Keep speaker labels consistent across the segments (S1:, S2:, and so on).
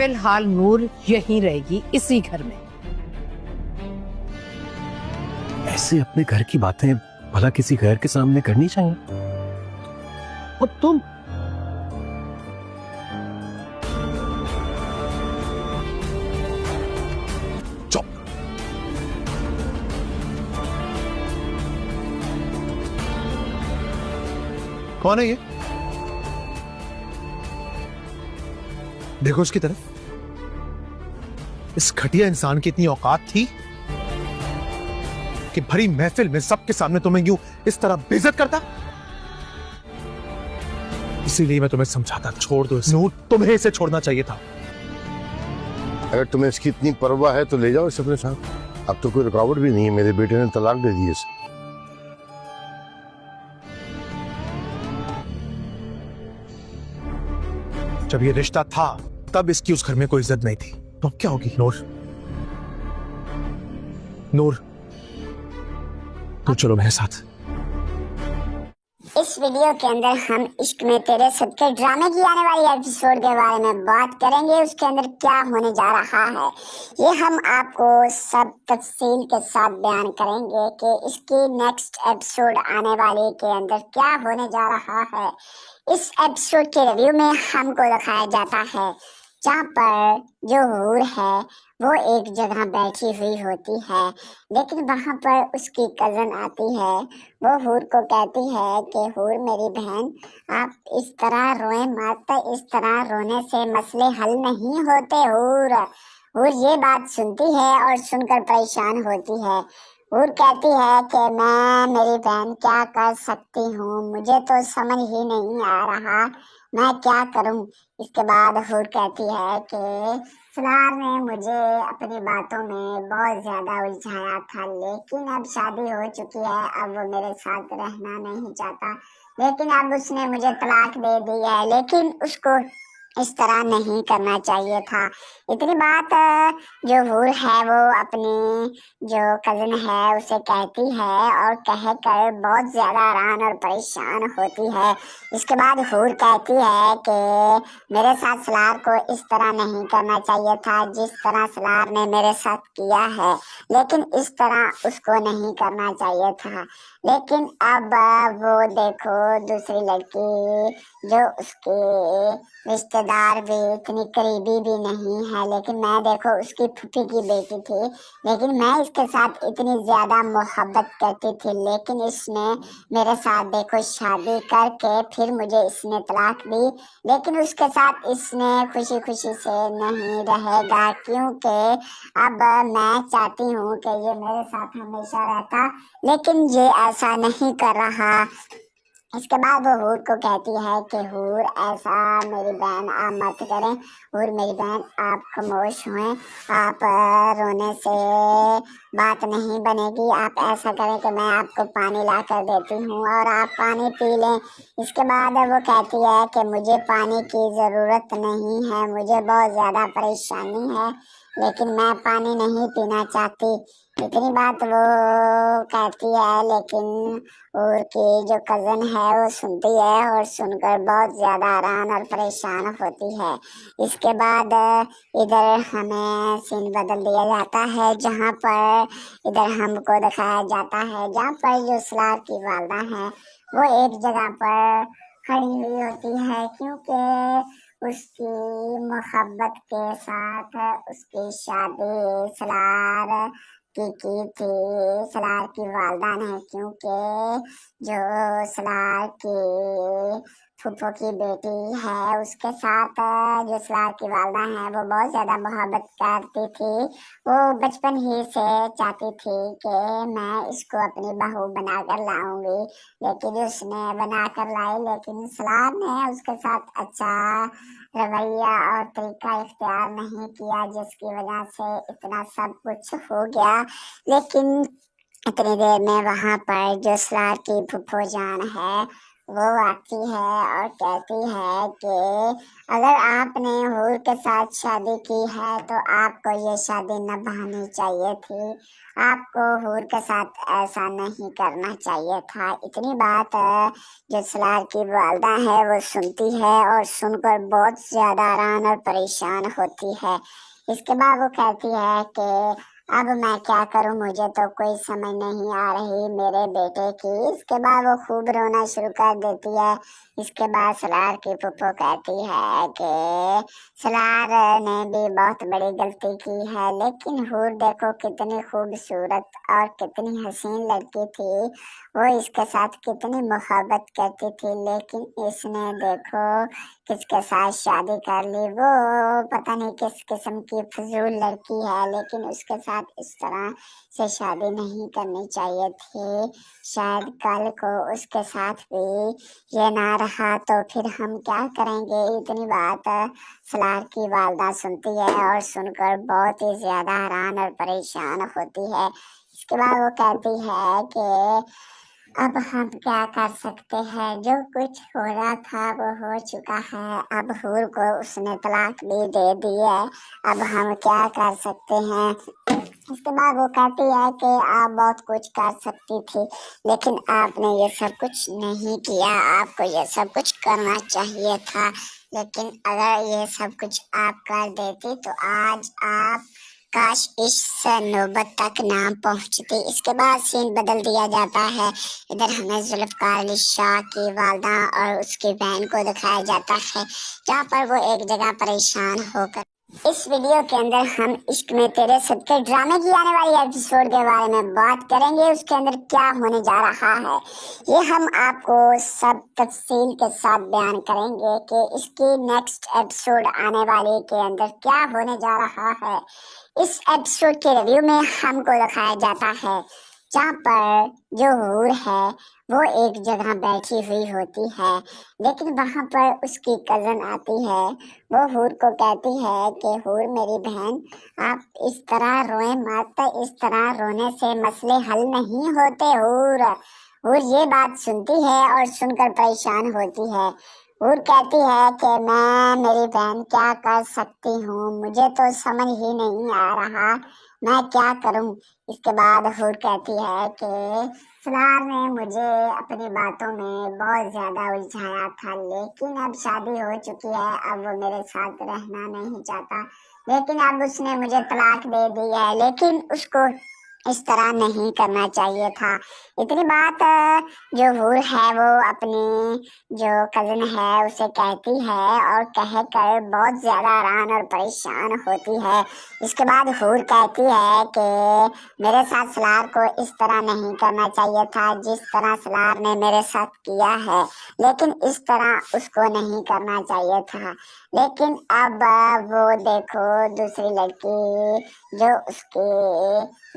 S1: فی الحال نور یہیں رہے گی اسی گھر میں.
S2: ایسے اپنے گھر کی باتیں بھلا کسی غیر کے سامنے کرنی چاہیے. اور تم
S3: چپ. کون ہے یہ؟ دیکھو اس کی طرف. اس گھٹیا انسان کی اتنی اوقات تھی کہ بھری محفل میں سب کے سامنے تمہیں یوں اس طرح بے عزت کرتا. اسی لیے میں تمہیں سمجھاتا چھوڑ دو اسے. نور تمہیں اسے چھوڑنا چاہیے تھا.
S4: اگر تمہیں اس کی اتنی پرواہ ہے تو لے جاؤ اسے اپنے ساتھ. اب تو کوئی رکاوٹ بھی نہیں ہے, میرے بیٹے نے طلاق دے دی اسے.
S3: جب یہ رشتہ تھا تب اس کی اس گھر میں کوئی عزت نہیں تھی, تو اب کیا ہوگی؟ نور, نور تو چلو میرے ساتھ.
S5: اس ویڈیو کے اندر ہم عشق میں تیرے صدقے ڈرامے کی آنے والی ایپیسوڈ کے بارے میں بات کریں گے. اس کے اندر کیا ہونے جا رہا ہے یہ ہم آپ کو سب تفصیل کے ساتھ بیان کریں گے کہ اس کی نیکسٹ ایپیسوڈ آنے والی کے اندر کیا ہونے جا رہا ہے. اس ایپیسوڈ کے ریویو میں ہم کو دکھایا جاتا ہے جہاں پر جو حور ہے وہ ایک جگہ بیٹھی ہوئی ہوتی ہے, لیکن وہاں پر اس کی کزن آتی ہے. وہ حور کو کہتی ہے کہ حور میری بہن آپ اس طرح روئیں مت, اس طرح رونے سے مسئلے حل نہیں ہوتے. حور یہ بات سنتی ہے اور سن کر پریشان ہوتی ہے. حور کہتی ہے کہ میں میری بہن کیا کر سکتی ہوں, مجھے تو سمجھ ہی نہیں آ رہا میں کیا کروں. اس کے بعد حور کہتی ہے کہ سلار نے مجھے اپنی باتوں میں بہت زیادہ الجھایا تھا, لیکن اب شادی ہو چکی ہے, اب وہ میرے ساتھ رہنا نہیں چاہتا, لیکن اب اس نے مجھے طلاق دے دی ہے. لیکن اس کو اس طرح نہیں کرنا چاہیے تھا. اتنی بات جو حور ہے وہ اپنی جو کزن ہے اسے کہتی ہے اور کہہ کر بہت زیادہ حیران اور پریشان ہوتی ہے. اس کے بعد حور کہتی ہے کہ میرے ساتھ سلار کو اس طرح نہیں کرنا چاہیے تھا جس طرح سلار نے میرے ساتھ کیا ہے, لیکن اس طرح اس کو نہیں کرنا چاہیے تھا. لیکن اب وہ دیکھو دوسری لڑکی جو اس کے رشتے دار بھی اتنی قریبی بھی نہیں ہے, لیکن میں دیکھو اس کی پھوپھی کی بیٹی تھی, لیکن میں اس کے ساتھ اتنی زیادہ محبت کرتی تھی, لیکن اس نے میرے ساتھ دیکھو شادی کر کے پھر مجھے اس نے طلاق دی. لیکن اس کے ساتھ اس نے خوشی خوشی سے نہیں رہے گا, کیونکہ اب میں چاہتی ہوں کہ یہ میرے ساتھ ہمیشہ رہتا, لیکن یہ ایسا نہیں کر رہا. اس کے بعد وہ حور کو کہتی ہے کہ حور ایسا میری بہن آپ مت کریں, حور میری بہن آپ خاموش ہوئیں, آپ رونے سے بات نہیں بنے گی, آپ ایسا کریں کہ میں آپ کو پانی لا کر دیتی ہوں اور آپ پانی پی لیں. اس کے بعد وہ کہتی ہے کہ مجھے پانی کی ضرورت نہیں ہے, مجھے بہت زیادہ پریشانی ہے, لیکن میں پانی نہیں پینا چاہتی. اتنی بات وہ کہتی ہے, لیکن حور کی جو کزن ہے وہ سنتی ہے اور سن کر بہت زیادہ حیران اور پریشان ہوتی ہے. اس کے بعد ادھر ہمیں سین بدل دیا جاتا ہے جہاں پر ادھر ہم کو دکھایا جاتا ہے جہاں پر جو سلار کی والدہ ہیں وہ ایک جگہ پر کھڑی ہوئی ہوتی ہے, کیونکہ اس کی محبت کے ساتھ اس کی شادی سلار کی تھی سلار کی والدہ نے, کیونکہ جو سلار کی پھوپھو کی بیٹی ہے اس کے ساتھ جو سلار کی والدہ ہیں وہ بہت زیادہ محبت کرتی تھی. وہ بچپن ہی سے چاہتی تھی کہ میں اس کو اپنی بہو بنا کر لاؤں گی, لیکن اس نے بنا کر لائی, لیکن سلار نے اس کے ساتھ اچھا رویہ اور طریقہ اختیار نہیں کیا, جس کی وجہ سے اتنا سب کچھ ہو گیا. لیکن اتنی دیر میں وہاں پر جو سلار کی پھوپھو جان ہے وہ آتی ہے اور کہتی ہے کہ اگر آپ نے حور کے ساتھ شادی کی ہے تو آپ کو یہ شادی نبھانی چاہیے تھی، آپ کو حور کے ساتھ ایسا نہیں کرنا چاہیے تھا۔ اتنی بات جو سلار کی والدہ ہے وہ سنتی ہے اور سن کر بہت زیادہ حیران اور پریشان ہوتی ہے۔ اس کے بعد وہ کہتی ہے کہ اب میں کیا کروں، مجھے تو کوئی سمجھ نہیں آ رہی میرے بیٹے کی۔ اس کے بعد وہ خوب رونا شروع کر دیتی ہے۔ اس کے بعد سلار کی پھپھو کہتی ہے کہ سلار نے بھی بہت بڑی غلطی کی ہے، لیکن حور دیکھو کتنی خوبصورت اور کتنی حسین لڑکی تھی، وہ اس کے ساتھ کتنی محبت کرتی تھی، لیکن اس نے دیکھو کس کے ساتھ شادی کر لی، وہ پتہ نہیں کس قسم کی فضول لڑکی ہے، لیکن اس کے ساتھ اس طرح سے شادی نہیں کرنی چاہیے تھی۔ شاید کل کو اس کے ساتھ بھی یہ نہ رہا تو پھر ہم کیا کریں گے۔ اتنی بات سلار کی والدہ سنتی ہے اور سن کر بہت ہی زیادہ حیران اور پریشان ہوتی ہے۔ اس کے بعد وہ کہتی ہے کہ اب ہم کیا کر سکتے ہیں، جو کچھ ہو رہا تھا وہ ہو چکا ہے، اب حور کو اس نے طلاق بھی دے دی ہے، اب ہم کیا کر سکتے ہیں۔ اس کے بعد وہ کہتی ہے کہ آپ بہت کچھ کر سکتی تھی، لیکن آپ نے یہ سب کچھ نہیں کیا، آپ کو یہ سب کچھ کرنا چاہیے تھا، لیکن اگر یہ سب کچھ آپ کر دیتی تو آج آپ کاش اس نوبت تک نہ پہنچتی۔ اس کے بعد سین بدل دیا جاتا ہے، ادھر ہمیں ذوالفقار علی شاہ کی والدہ اور اس کی بہن کو دکھایا جاتا ہے، جہاں پر وہ ایک جگہ پریشان ہو کر اس ویڈیو کے اندر ہم عشق میں تیرے صدقے ڈرامے کی آنے والی ایپیسوڈ کے بارے میں بات کریں گے، اس کے اندر کیا ہونے جا رہا ہے یہ ہم آپ کو سب تفصیل کے ساتھ بیان کریں گے کہ اس کی نیکسٹ ایپیسوڈ آنے والی کے اندر کیا ہونے جا رہا ہے۔ اس ایپیسوڈ کے ریویو میں ہم کو دکھایا جاتا ہے جہاں پر جو حور ہے وہ ایک جگہ بیٹھی ہوئی ہوتی ہے، لیکن وہاں پر اس کی کزن آتی ہے، وہ حور کو کہتی ہے کہ حور میری بہن آپ اس طرح روئیں مت، اس طرح رونے سے مسئلے حل نہیں ہوتے۔ حور یہ بات سنتی ہے اور سن کر پریشان ہوتی ہے۔ حور کہتی ہے کہ میں میری بہن کیا کر سکتی ہوں، مجھے تو سمجھ ہی نہیں آ رہا میں کیا کروں۔ اس کے بعد حور کہتی ہے کہ سلار نے مجھے اپنی باتوں میں بہت زیادہ الجھایا تھا، لیکن اب شادی ہو چکی ہے، اب وہ میرے ساتھ رہنا نہیں چاہتا، لیکن اب اس نے مجھے طلاق دے دی ہے، لیکن اس کو اس طرح نہیں کرنا چاہیے تھا۔ اتنی بات جو حور ہے وہ اپنی جو کزن ہے اسے کہتی ہے اور کہہ کر بہت زیادہ حیران اور پریشان ہوتی ہے۔ اس کے بعد حور کہتی ہے کہ میرے ساتھ سلار کو اس طرح نہیں کرنا چاہیے تھا جس طرح سلار نے میرے ساتھ کیا ہے، لیکن اس طرح اس کو نہیں کرنا چاہیے تھا۔ لیکن اب وہ دیکھو دوسری لڑکی جو اس کے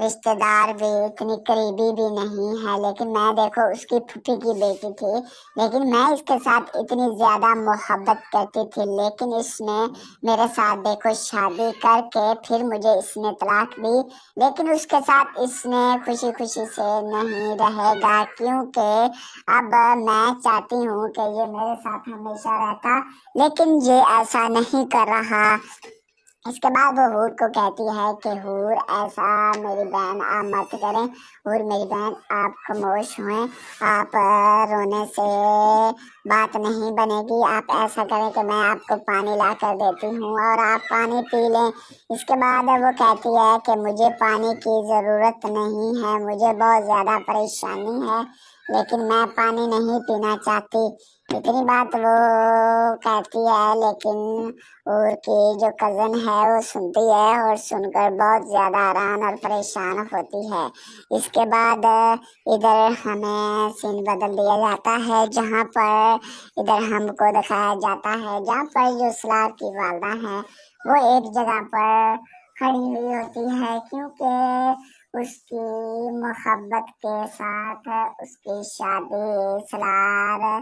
S5: رشتہ دار بھی اتنی قریبی بھی نہیں ہے، لیکن میں دیکھو اس کی پھوپھی کی بیٹی تھی، لیکن میں اس کے ساتھ اتنی زیادہ محبت کرتی تھی، لیکن اس نے میرے ساتھ دیکھو شادی کر کے پھر مجھے اس نے طلاق دی، لیکن اس کے ساتھ اس نے خوشی خوشی سے نہیں رہے گا، کیونکہ اب میں چاہتی ہوں کہ یہ میرے ساتھ ہمیشہ رہتا، لیکن یہ ایسا نہیں کر رہا۔ اس کے بعد وہ حور کو کہتی ہے کہ حور ایسا میری بہن آپ مت کریں، حور میری بہن آپ خاموش ہوئیں، آپ رونے سے بات نہیں بنے گی، آپ ایسا کریں کہ میں آپ کو پانی لا کر دیتی ہوں اور آپ پانی پی لیں۔ اس کے بعد وہ کہتی ہے کہ مجھے پانی کی ضرورت نہیں ہے، مجھے بہت زیادہ پریشانی ہے، لیکن میں پانی نہیں پینا چاہتی۔ اتنی بات وہ کہتی ہے، لیکن حور کی جو کزن ہے وہ سنتی ہے اور سن کر بہت زیادہ حیران اور پریشان ہوتی ہے۔ اس کے بعد ادھر ہمیں سین بدل دیا جاتا ہے جہاں پر ادھر ہم کو دکھایا جاتا ہے جہاں پر جو سلار کی والدہ ہے وہ ایک جگہ پر کھڑی ہوئی ہوتی ہے، کیونکہ اس کی محبت کے ساتھ اس کی شادی سلار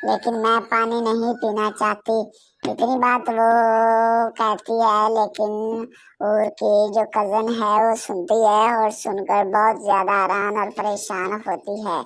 S5: لیکن میں پانی نہیں پینا چاہتی. اتنی بات وہ کہتی ہے، لیکن اور کی جو کزن ہے وہ سنتی ہے اور سن کر بہت زیادہ حیران اور پریشان ہوتی ہے.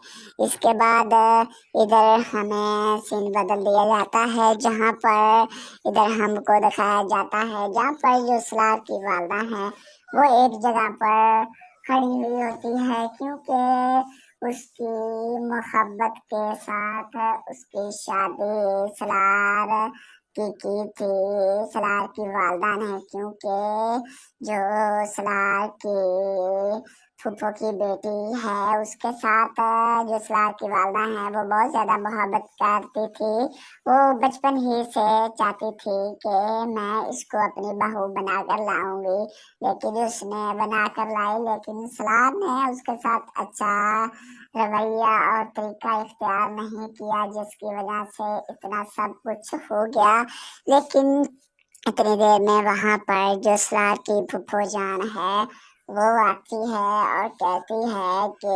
S5: اس کے بعد ادھر ہمیں سین بدل دیا جاتا ہے، جہاں پر ادھر ہم کو دکھایا جاتا ہے جہاں پر جو سلار کی والدہ ہے وہ ایک جگہ پر کھڑی ہوئی ہوتی ہے، کیونکہ اس کی محبت کے ساتھ اس کی شادی سلار کی تھی، سلار کی والدہ نے، کیونکہ جو سلار کی پھوپھو کی بیٹی ہے اس کے ساتھ جو سلار کی والدہ ہیں وہ بہت زیادہ محبت کرتی تھی. وہ بچپن ہی سے چاہتی تھی کہ میں اس کو اپنی بہو بنا کر لاؤں گی، لیکن اس نے بنا کر لائی، لیکن سلار نے اس کے ساتھ اچھا رویہ اور طریقہ اختیار نہیں کیا، جس کی وجہ سے اتنا سب کچھ ہو گیا. لیکن اتنی دیر میں وہاں پر جو سلار کی پھوپھو جان ہے وہ آتی ہے اور کہتی ہے کہ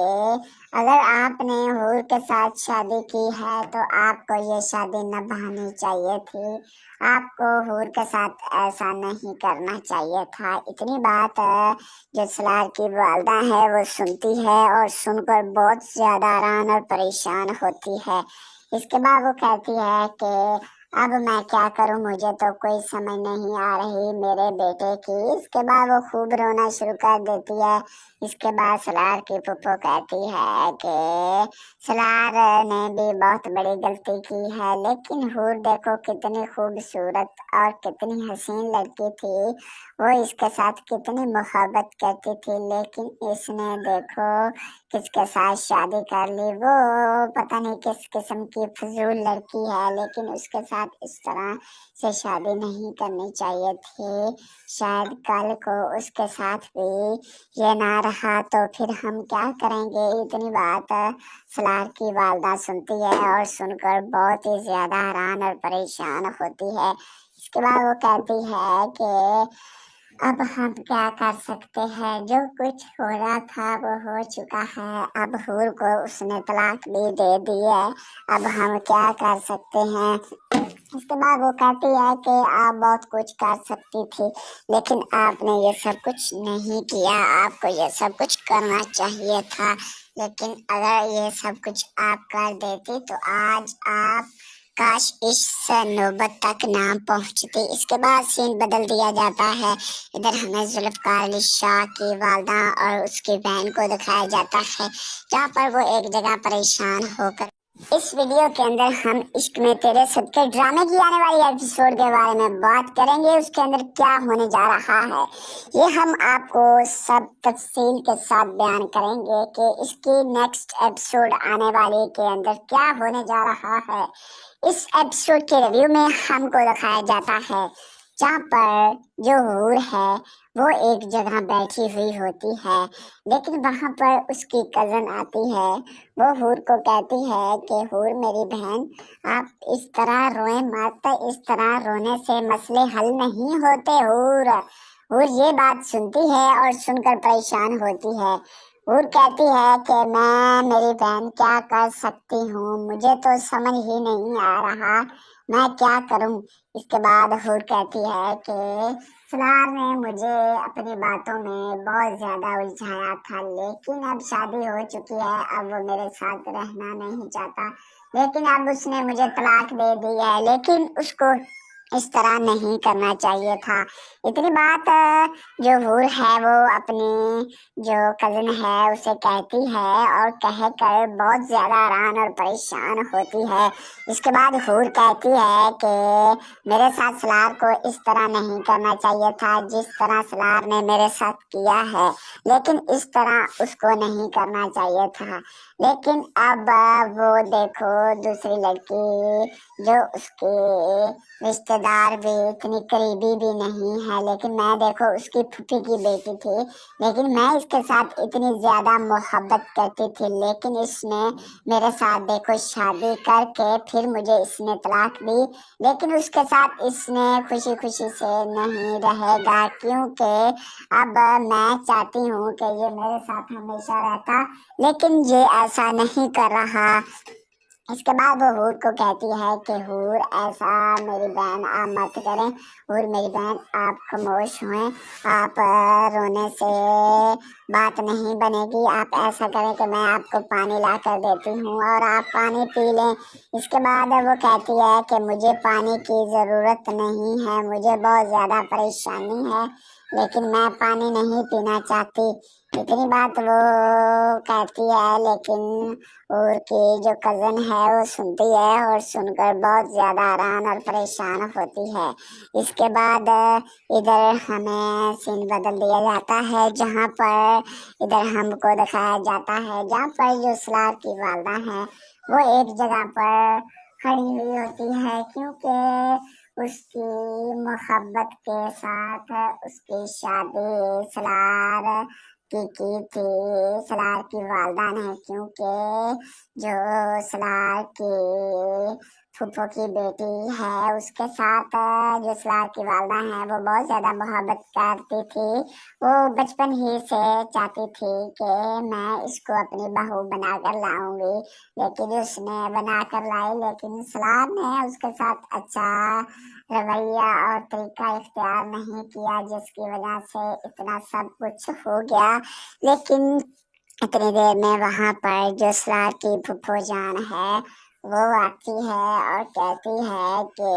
S5: اگر آپ نے حور کے ساتھ شادی کی ہے تو آپ کو یہ شادی نبھانی چاہیے تھی، آپ کو حور کے ساتھ ایسا نہیں کرنا چاہیے تھا. اتنی بات جو سلار کی والدہ ہے وہ سنتی ہے اور سن کر بہت زیادہ حیران اور پریشان ہوتی ہے. اس کے بعد وہ کہتی ہے کہ اب میں کیا کروں، مجھے تو کوئی سمجھ نہیں آ رہی میرے بیٹے کی. اس کے بعد وہ خوب رونا شروع کر دیتی ہے. اس کے بعد سلار کی پھوپھو کہتی ہے کہ سلار نے بھی بہت بڑی غلطی کی ہے، لیکن حور دیکھو کتنی خوبصورت اور کتنی حسین لڑکی تھی، وہ اس کے ساتھ کتنی محبت کرتی تھی، لیکن اس نے دیکھو کس کے ساتھ شادی کر لی. وہ پتہ نہیں کس قسم کی فضول لڑکی ہے، لیکن اس کے ساتھ اس طرح سے شادی نہیں کرنی چاہیے تھی. شاید کل کو اس کے ساتھ بھی یہ نہ رہا تو پھر ہم کیا کریں گے. اتنی بات سلار کی والدہ سنتی ہے اور سن کر بہت ہی زیادہ حیران اور پریشان ہوتی ہے. اس کے بعد وہ کہتی ہے کہ اب ہم کیا کر سکتے ہیں، جو کچھ ہو رہا تھا وہ ہو چکا ہے، اب حور کو اس نے طلاق بھی دے دی ہے، اب ہم کیا کر سکتے ہیں. اس کے بعد وہ کہتی ہے کہ آپ بہت کچھ کر سکتی تھی، لیکن آپ نے یہ سب کچھ نہیں کیا، آپ کو یہ سب کچھ کرنا چاہیے تھا. لیکن اگر یہ سب کچھ آپ کر دیتی تو آج آپ کاش اس نوبت تک نہ پہنچتی. اس کے بعد سین بدل دیا جاتا ہے. ادھر ہمیں ذوالفقار علی شاہ کی والدہ اور اس کی بہن کو دکھایا جاتا ہے، جہاں پر وہ ایک جگہ پریشان ہو کر اس ویڈیو کے اندر ہم عشق میں تیرے صدقے ڈرامے کی آنے والی ایپیسوڈ کے بارے میں بات کریں گے. اس کے اندر کیا ہونے جا رہا ہے یہ ہم آپ کو سب تفصیل کے ساتھ بیان کریں گے کہ اس کی نیکسٹ ایپیسوڈ آنے والی کے اندر کیا ہونے جا رہا ہے. اس ایپیسوڈ کے ریویو میں ہم کو دکھایا جاتا ہے جہاں پر جو حور ہے وہ ایک جگہ بیٹھی ہوئی ہوتی ہے، لیکن وہاں پر اس کی کزن آتی ہے. وہ حور کو کہتی ہے کہ حور میری بہن آپ اس طرح روئیں مت، اس طرح رونے سے مسئلے حل نہیں ہوتے. حور یہ بات سنتی ہے اور سن کر پریشان ہوتی ہے. حور کہتی ہے کہ میں میری بہن کیا کر سکتی ہوں، مجھے تو سمجھ ہی نہیں آ رہا میں کیا کروں. اس کے بعد حور کہتی ہے کہ سلار نے مجھے اپنی باتوں میں بہت زیادہ الجھایا تھا، لیکن اب شادی ہو چکی ہے، اب وہ میرے ساتھ رہنا نہیں چاہتا، لیکن اب اس نے مجھے طلاق دے دی ہے، لیکن اس کو اس طرح نہیں کرنا چاہیے تھا. اتنی بات جو حور ہے وہ اپنی جو کزن ہے اسے کہتی ہے اور کہہ کر بہت زیادہ حیران اور پریشان ہوتی ہے. اس کے بعد حور کہتی ہے کہ میرے ساتھ سلار کو اس طرح نہیں کرنا چاہیے تھا جس طرح سلار نے میرے ساتھ کیا ہے، لیکن اس طرح اس کو نہیں کرنا چاہیے تھا. لیکن اب وہ دیکھو دوسری لڑکی جو اس کے رشتے دار بھی اتنی قریبی بھی نہیں ہے، لیکن میں دیکھو اس کی پھوپھی کی بیٹی تھی، لیکن میں اس کے ساتھ اتنی زیادہ محبت کرتی تھی، لیکن اس نے میرے ساتھ دیکھو شادی کر کے پھر مجھے اس نے طلاق دی، لیکن اس کے ساتھ اس نے خوشی خوشی سے نہیں رہے گا، کیونکہ اب میں چاہتی ہوں کہ یہ میرے ساتھ ہمیشہ رہتا، لیکن یہ ایسا نہیں کر رہا. اس کے بعد وہ حور کو کہتی ہے کہ حور ایسا میری بہن آپ مت کریں، حور میری بہن آپ خاموش ہوئیں، آپ رونے سے بات نہیں بنے گی، آپ ایسا کریں کہ میں آپ کو پانی لا کر دیتی ہوں اور آپ پانی پی لیں۔ اس کے بعد وہ کہتی ہے کہ مجھے پانی کی ضرورت نہیں ہے، مجھے بہت زیادہ پریشانی ہے لیکن میں پانی نہیں پینا چاہتی۔ اتنی بات وہ کہتی ہے لیکن حور کی جو کزن ہے وہ سنتی ہے اور سن کر بہت زیادہ حیران اور پریشان ہوتی ہے۔ اس کے بعد ادھر ہمیں سین بدل دیا جاتا ہے جہاں پر ادھر ہم کو دکھایا جاتا ہے جہاں پر جو سلار کی والدہ ہے وہ ایک جگہ پر کھڑی ہوئی ہوتی ہے کیونکہ اس کی محبت کے ساتھ اس کی شادی سلار کی تھی سلار کی والدہ نے، کیونکہ جو سلار کی پھوپھو کی بیٹی ہے اس کے ساتھ جو سلار کی والدہ ہیں وہ بہت زیادہ محبت کرتی تھی۔ وہ بچپن ہی سے چاہتی تھی کہ میں اس کو اپنی بہو بنا کر لاؤں گی، لیکن اس نے بنا کر لائی لیکن سلار نے اس کے ساتھ اچھا رویہ اور طریقہ اختیار نہیں کیا جس کی وجہ سے اتنا سب کچھ ہو گیا۔ لیکن اتنی دیر میں وہاں پر جو سلار کی پھوپھو جان ہے وہ آتی ہے اور کہتی ہے کہ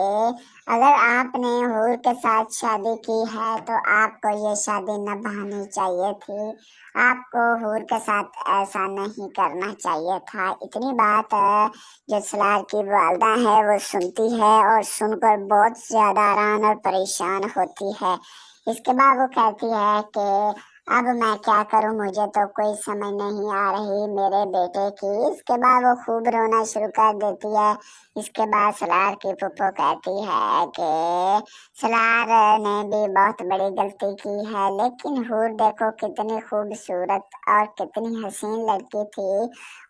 S5: اگر آپ نے حور کے ساتھ شادی کی ہے تو آپ کو یہ شادی نبھانی چاہیے تھی، آپ کو حور کے ساتھ ایسا نہیں کرنا چاہیے تھا۔ اتنی بات جو سلار کی والدہ ہے وہ سنتی ہے اور سن کر بہت زیادہ حیران اور پریشان ہوتی ہے۔ اس کے بعد وہ کہتی ہے کہ اب میں کیا کروں، مجھے تو کوئی سمجھ نہیں آ رہی میرے بیٹے کی۔ اس کے بعد وہ خوب رونا شروع کر دیتی ہے۔ اس کے بعد سلار کی پھوپھو کہتی ہے کہ سلار نے بھی بہت بڑی غلطی کی ہے، لیکن حور دیکھو کتنی خوبصورت اور کتنی حسین لڑکی تھی،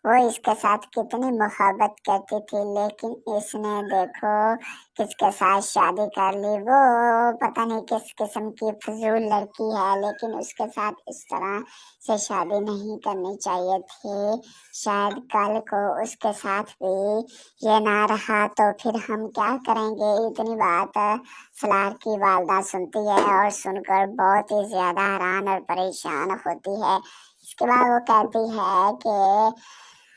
S5: وہ اس کے ساتھ کتنی محبت کرتی تھی، لیکن اس نے دیکھو کس کے ساتھ شادی کر لی، وہ پتہ نہیں کس قسم کی فضول لڑکی ہے، لیکن اس کے ساتھ اس طرح سے شادی نہیں کرنی چاہیے تھی۔ شاید کل کو اس کے ساتھ بھی یہ نہ رہا تو پھر ہم کیا کریں گے۔ اتنی بات سلار کی والدہ سنتی ہے اور سن کر بہت ہی زیادہ حیران اور پریشان ہوتی ہے۔ اس کے بعد وہ کہتی ہے کہ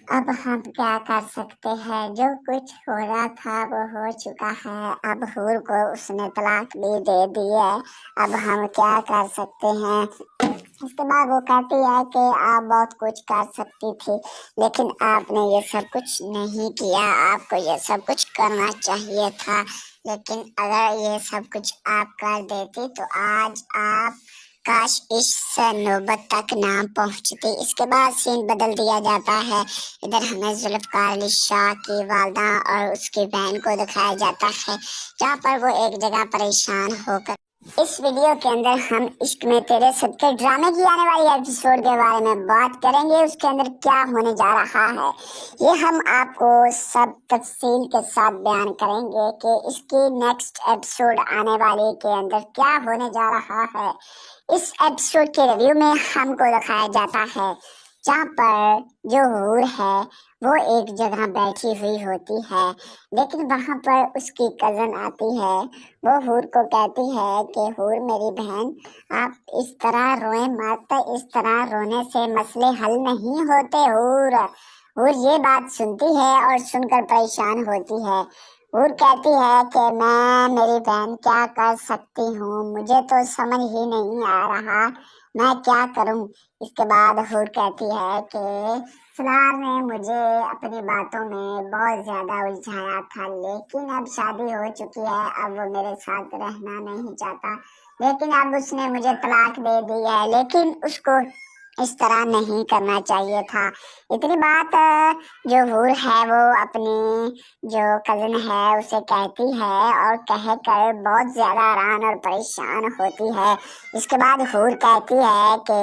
S5: اب ہم کیا کر سکتے ہیں، جو کچھ ہو رہا تھا وہ ہو چکا ہے، اب حور کو اس نے طلاق بھی دے دی ہے، اب ہم کیا کر سکتے ہیں۔ اس کے بعد وہ کہتی ہے کہ آپ بہت کچھ کر سکتی تھی لیکن آپ نے یہ سب کچھ نہیں کیا، آپ کو یہ سب کچھ کرنا چاہیے تھا، لیکن اگر یہ سب کچھ آپ کر دیتی تو آج آپ کاش اس نوبت تک نہ پہنچتی۔ اس کے بعد سین بدل دیا جاتا ہے، ادھر ہمیں ذوالفقار علی شاہ کی والدہ اور اس کی بہن کو دکھایا جاتا ہے جہاں پر وہ ایک جگہ پریشان ہو کر اس ویڈیو کے اندر ہم عشق میں تیرے صدقے ڈرامے کی آنے والی ایپیسوڈ کے بارے میں بات کریں گے، اس کے اندر کیا ہونے جا رہا ہے یہ ہم آپ کو سب تفصیل کے ساتھ بیان کریں گے کہ اس کی نیکسٹ ایپیسوڈ آنے والی کے اندر کیا ہونے جا رہا ہے۔ اس ایپیسوڈ کے ریویو میں ہم کو دکھایا جاتا ہے جہاں پر جو حور ہے وہ ایک جگہ بیٹھی ہوئی ہوتی ہے، لیکن وہاں پر اس کی کزن آتی ہے، وہ حور کو کہتی ہے کہ حور میری بہن آپ اس طرح روئیں مت، اس طرح رونے سے مسئلے حل نہیں ہوتے۔ حور یہ بات سنتی ہے اور سن کر پریشان ہوتی ہے۔ حور کہتی ہے کہ میں میری بہن کیا کر سکتی ہوں، مجھے تو سمجھ ہی نہیں آ رہا میں کیا کروں۔ اس کے بعد حور کہتی ہے کہ سلار نے مجھے اپنی باتوں میں بہت زیادہ الجھایا تھا، لیکن اب شادی ہو چکی ہے، اب وہ میرے ساتھ رہنا نہیں چاہتا، لیکن اب اس نے مجھے طلاق دے دی ہے، لیکن اس کو اس طرح نہیں کرنا چاہیے تھا۔ اتنی بات جو حور ہے وہ اپنی جو کزن ہے اسے کہتی ہے اور کہہ کر بہت زیادہ حیران اور پریشان ہوتی ہے۔ اس کے بعد حور کہتی ہے کہ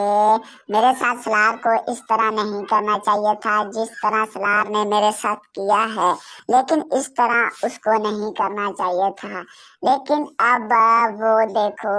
S5: میرے ساتھ سلار کو اس طرح نہیں کرنا چاہیے تھا جس طرح سلار نے میرے ساتھ کیا ہے، لیکن اس طرح اس کو نہیں کرنا چاہیے تھا۔ لیکن اب وہ دیکھو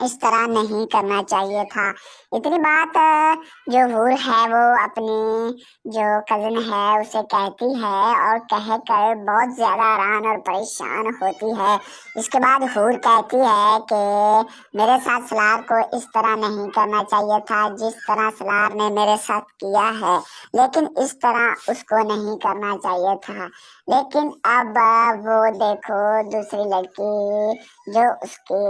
S5: اس طرح نہیں کرنا چاہیے تھا۔ اتنی بات جو حور ہے وہ اپنی جو کزن ہے اسے کہتی ہے اور کہہ کر بہت زیادہ حیران اور پریشان ہوتی ہے۔ اس کے بعد حور کہتی ہے کہ میرے ساتھ سلار کو اس طرح نہیں کرنا چاہیے تھا جس طرح سلار نے میرے ساتھ کیا ہے، لیکن اس طرح اس کو نہیں کرنا چاہیے تھا۔ لیکن اب وہ دیکھو دوسری لڑکی جو اس کے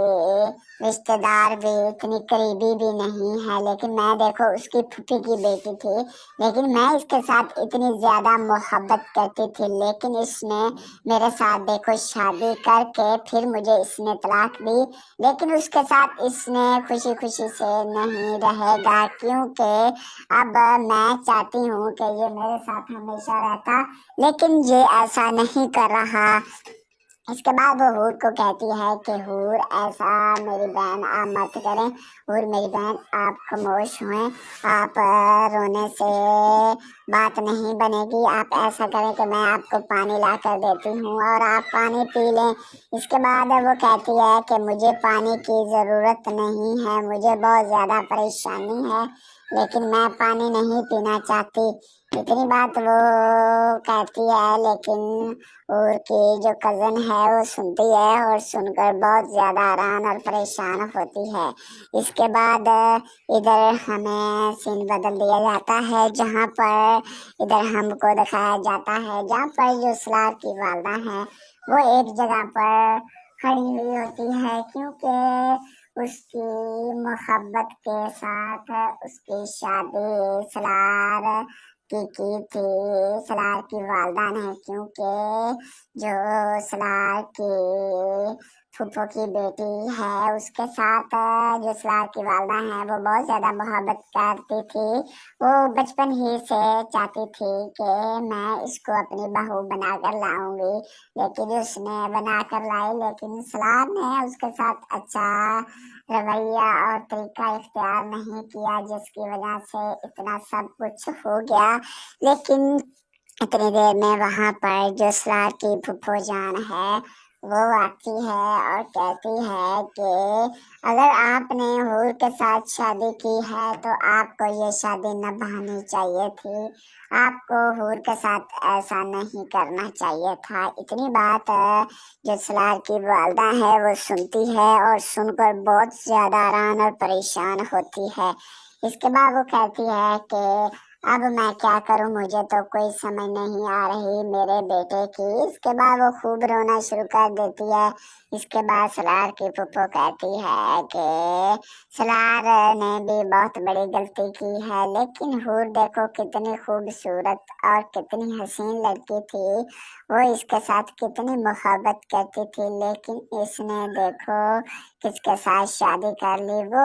S5: رشتہ دار بھی اتنی قریبی بھی نہیں ہے، لیکن میں دیکھو اس کی پھوپھی کی بیٹی تھی، لیکن میں اس کے ساتھ اتنی زیادہ محبت کرتی تھی، لیکن اس نے میرے ساتھ دیکھو شادی کر کے پھر مجھے اس نے طلاق دی، لیکن اس کے ساتھ اس نے خوشی خوشی سے نہیں رہے گا، کیونکہ اب میں چاہتی ہوں کہ یہ میرے ساتھ ہمیشہ رہتا، لیکن یہ ایسا نہیں کر رہا۔ اس کے بعد وہ حور کو کہتی ہے کہ حور ایسا میری بہن آپ مت کریں، حور میری بہن آپ خاموش ہوئیں، آپ رونے سے بات نہیں بنے گی، آپ ایسا کریں کہ میں آپ کو پانی لا کر دیتی ہوں اور آپ پانی پی لیں۔ اس کے بعد وہ کہتی ہے کہ مجھے پانی کی ضرورت نہیں ہے، مجھے بہت زیادہ پریشانی ہے، لیکن میں پانی نہیں پینا چاہتی۔ اتنی بات وہ کہتی ہے، لیکن حور کی جو کزن ہے وہ سنتی ہے اور سن کر بہت زیادہ حیران اور پریشان ہوتی ہے۔ اس کے بعد ادھر ہمیں سین بدل دیا جاتا ہے، جہاں پر ادھر ہم کو دکھایا جاتا ہے جہاں پر جو سلار کی والدہ ہے وہ ایک جگہ پر کھڑی ہوئی ہوتی ہے، کیونکہ اس کی محبت کے ساتھ اس کی شادی سلار کی تھی سلار کی والدہ نے، کیونکہ جو سلار کی پھوپھو کی بیٹی ہے اس کے ساتھ جو سلار کی والدہ ہیں وہ بہت زیادہ محبت کرتی تھی، وہ بچپن ہی سے چاہتی تھی کہ میں اس کو اپنی بہو بنا کر لاؤں گی، لیکن اس نے بنا کر لائی، لیکن سلار نے اس کے ساتھ اچھا رویہ اور طریقہ اختیار نہیں کیا، جس کی وجہ سے اتنا سب کچھ ہو گیا۔ لیکن اتنی دیر میں وہاں پر جو سلار کی پھوپھو جان ہے وہ آتی ہے اور کہتی ہے کہ اگر آپ نے حور کے ساتھ شادی کی ہے تو آپ کو یہ شادی نبھانی چاہیے تھی، آپ کو حور کے ساتھ ایسا نہیں کرنا چاہیے تھا۔ اتنی بات جو سلار کی والدہ ہے وہ سنتی ہے اور سن کر بہت زیادہ حیران اور پریشان ہوتی ہے۔ اس کے بعد وہ کہتی ہے کہ اب میں کیا کروں، مجھے تو کوئی سمجھ نہیں آ رہی میرے بیٹے کی۔ اس کے بعد وہ خوب رونا شروع کر دیتی ہے۔ اس کے بعد سلار کی پھوپھو کہتی ہے کہ سلار نے بھی بہت بڑی غلطی کی ہے، لیکن حور دیکھو کتنی خوبصورت اور کتنی حسین لڑکی تھی، وہ اس کے ساتھ کتنی محبت کرتی تھی، لیکن اس نے دیکھو کس کے ساتھ شادی کر لی، وہ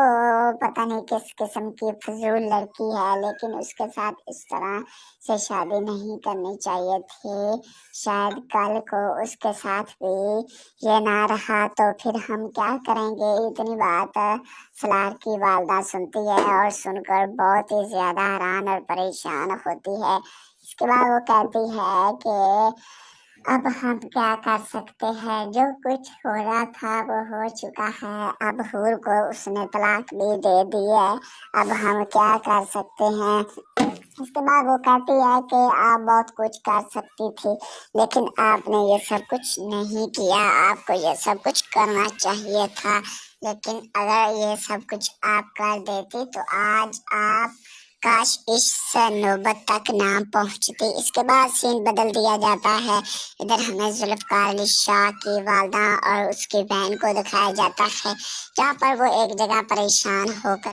S5: پتہ نہیں کس قسم کی فضول لڑکی ہے، لیکن اس کے ساتھ اس طرح سے شادی نہیں کرنی چاہیے تھی۔ شاید کل کو اس کے ساتھ بھی یہ نہ رہا تو پھر ہم کیا کریں گے۔ اتنی بات سلار کی والدہ سنتی ہے اور سن کر بہت ہی زیادہ حیران اور پریشان ہوتی ہے۔ اس کے بعد وہ کہتی ہے کہ اب ہم کیا کر سکتے ہیں، جو کچھ ہو رہا تھا وہ ہو چکا ہے، اب حور کو اس نے طلاق بھی دے دی ہے، اب ہم کیا کر سکتے ہیں۔ اس کے بعد وہ کہتی ہے کہ آپ بہت کچھ کر سکتی تھی، لیکن آپ نے یہ سب کچھ نہیں کیا، آپ کو یہ سب کچھ کرنا چاہیے تھا، لیکن اگر یہ سب کچھ آپ کر دیتی تو آج آپ کاش اس نوبت تک نہ پہنچتی۔ اس کے بعد سین بدل دیا جاتا ہے، ادھر ہمیں ذوالفقار علی شاہ کی والدہ اور اس کی بہن کو دکھایا جاتا ہے، جہاں پر وہ ایک جگہ پریشان ہو کر